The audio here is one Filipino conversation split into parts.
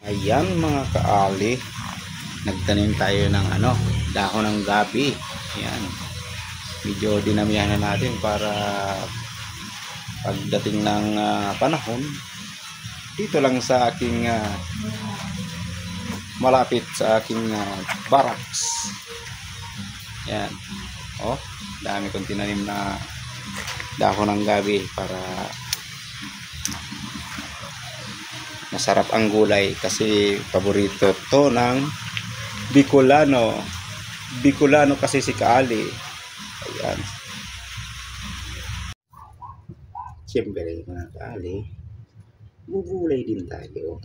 Ayan mga kaali, nagtanim tayo ng dahon ng gabi. Ayan, medyo dinamihan na natin para pagdating ng panahon dito lang sa aking malapit sa aking barracks. Ayan, oh, dami kong tinanim na dahon ng gabi para masarap ang gulay, kasi paborito to ng Bicolano kasi si Kaali. Ayan, siyempre mga Kaali, gugulay din tayo.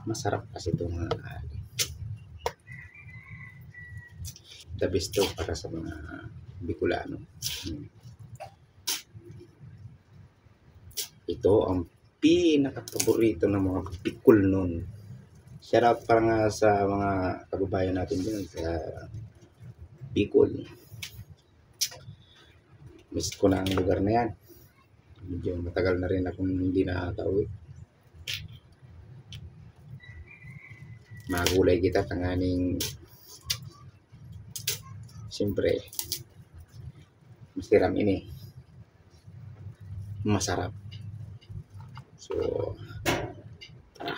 Masarap kasi ito mga Kaali, the best to para sa mga Bicolano. Ito ang pinaka-paborito ng mga Bicol noon. Shout out para nga sa mga kababayan natin dyan sa Bicol. Miss ko na ang lugar na yan. Medyo matagal na rin akong hindi nakakauwi. Magulay kita tanganing siyempre masiram ini. Masarap. So, tara,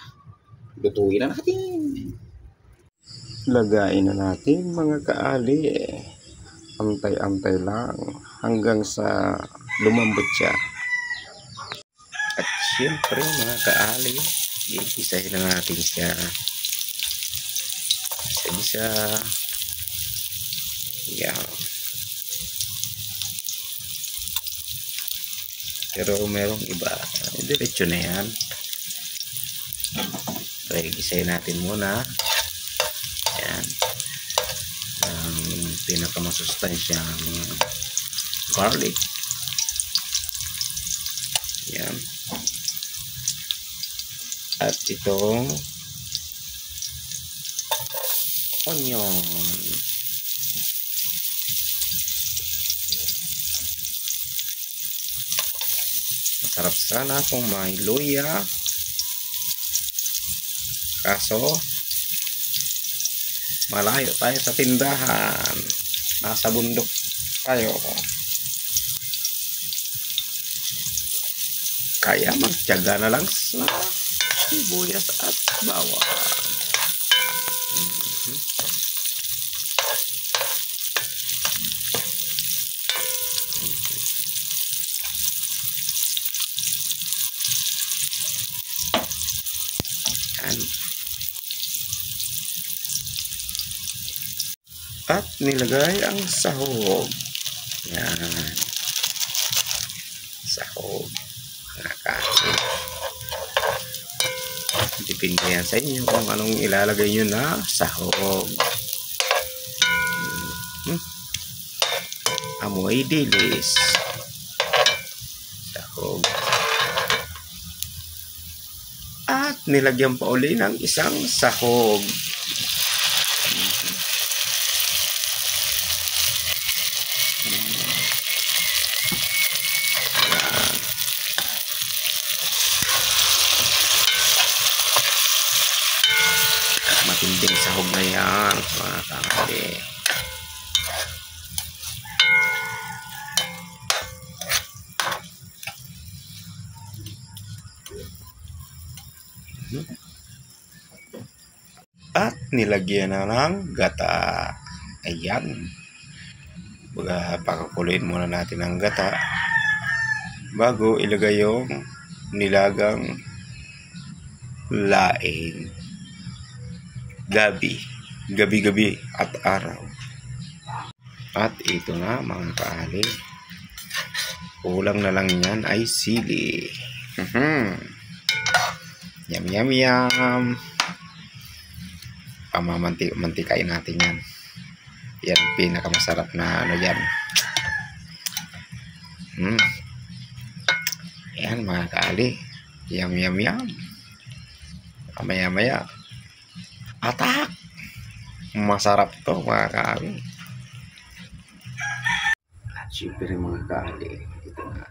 lutuin na natin. Lagayin na natin mga Kaali. Antay-antay lang hanggang sa lumambot siya. At siyempre mga Kaali, iisahin na natin siya. Isa-isa. Yan. Pero merong iba, diretso na yan. So, igisahin natin muna. Yan. Ang pinakamasustansyang garlic. Yan. At itong onion. Masarap sana kung may luya, kaso malayo tayo sa tindahan, nasa bundok tayo, kaya magtiyaga na lang sa sibuyas at bawang. At nilagay ang sahog. Yan. Sahog. Nakakasip. Depende yan sa inyo kung anong ilalagay nyo na sahog. Amoy dilis. Sahog. At nilagyan pa uli ng isang sahog. Matinding sahog na yan mga Kaali. At nilagyan na ng gata. Ayan. Pakakuloyin muna natin ang gata bago ilagay yung nilagang laing. Gabi at araw. At ito na mga Kaali, kulang na lang yan ay sili. Yum yum yum. Pamamantikain natin yan. Yan pinakamasarap na yan. Yan mga Kaali, yum yum yum. Maya atak! Masarap to mga Kaali. At syempre mga Kaali, ito na.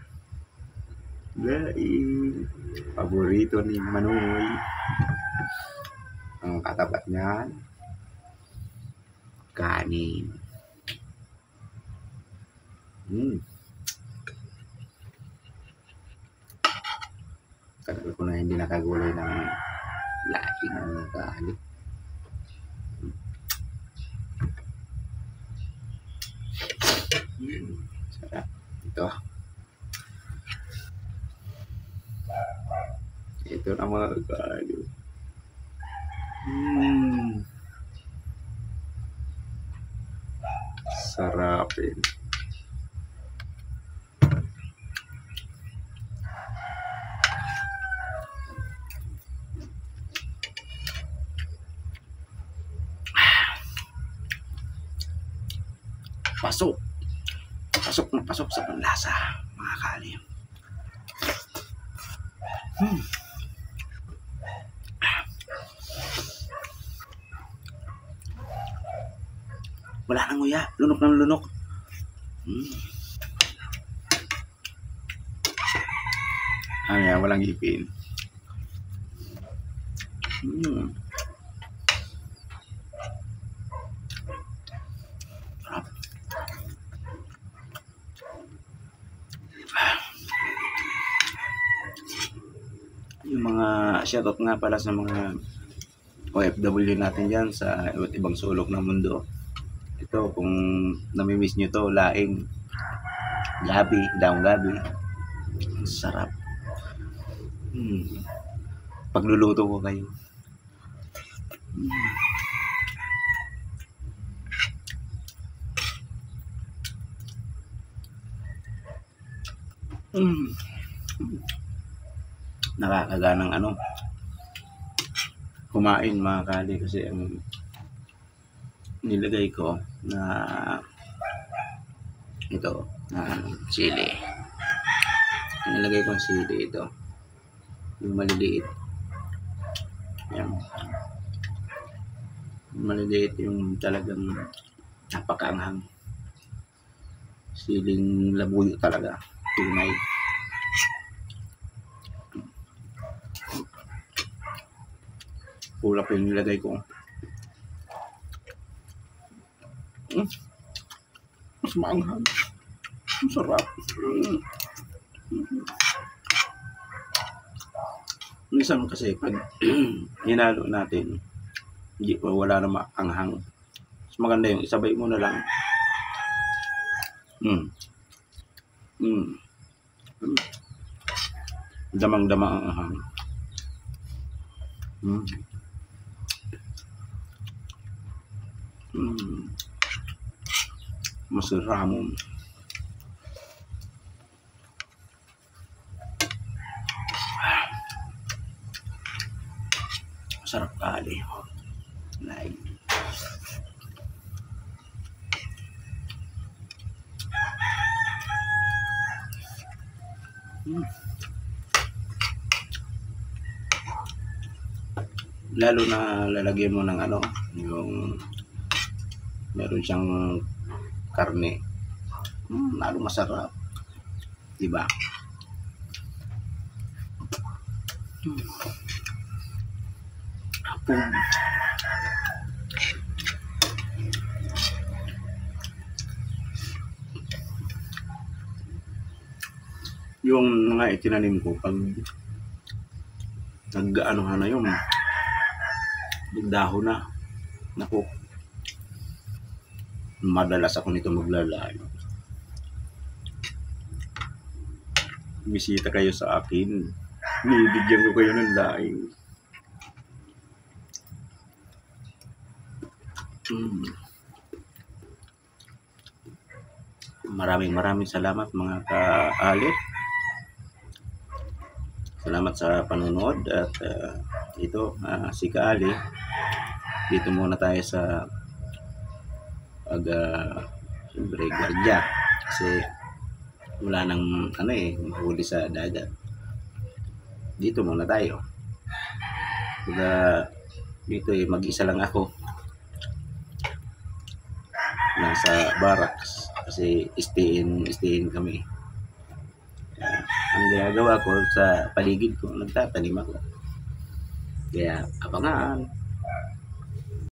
Paborito ni Manoy. Ang katapat niyan, kanin. Tagal ko na hindi nakagulay ng laing ng kanin. Sarap. Ito. Ito na mga kanin. Sarapin. Pasok. Pasok na pasok sa panlasa, mga kalim. Wala nang nguya. Lunok ng lunok. Ay, walang ipin. Sarap. Yung mga shoutout nga pala sa mga OFW natin dyan sa iba't ibang sulok ng mundo. Ito, kung namimiss nyo to, laing gabi, daong gabi. Sarap. Pagluluto ko kayo. Nakakaganang kumain mga kali, kasi ang nilagay ko na ito na chili. Nilagay ko ang chili ito, yung maliliit. Yan. Maliliit yung talagang napakaanghang. Siling labuyo talaga, tunay. Kulap yung nilagay ko. Mas maanghang. Masarap. Minsan kasi pag hinalo natin, hindi pa, wala na maanghang. Mas maganda yung isabay mo na lang. Damang-dama ang anghang. Masiramon. Sarap kali. Like. Lalo na lalagyan mo ng yung meron siyang karne, lalo masarap, diba? Yung mga itinanim ko, pag nag-anuhan na yung dahon na, naku, madalas ako nito maglalay. Bisita kayo sa akin, bibigyan ko kayo ng laing. Maraming salamat mga ka-ali. Salamat sa panonood at ito si Ka-ali. Dito muna tayo sa siyempre gardya, kasi wala nang mahuli sa dagat. Dito muna tayo. Dito mag-isa lang ako. Nasa barracks kasi stay-in kami. Ang ginagawa ko sa paligid ko, nagtatanim ako. Kaya abangan.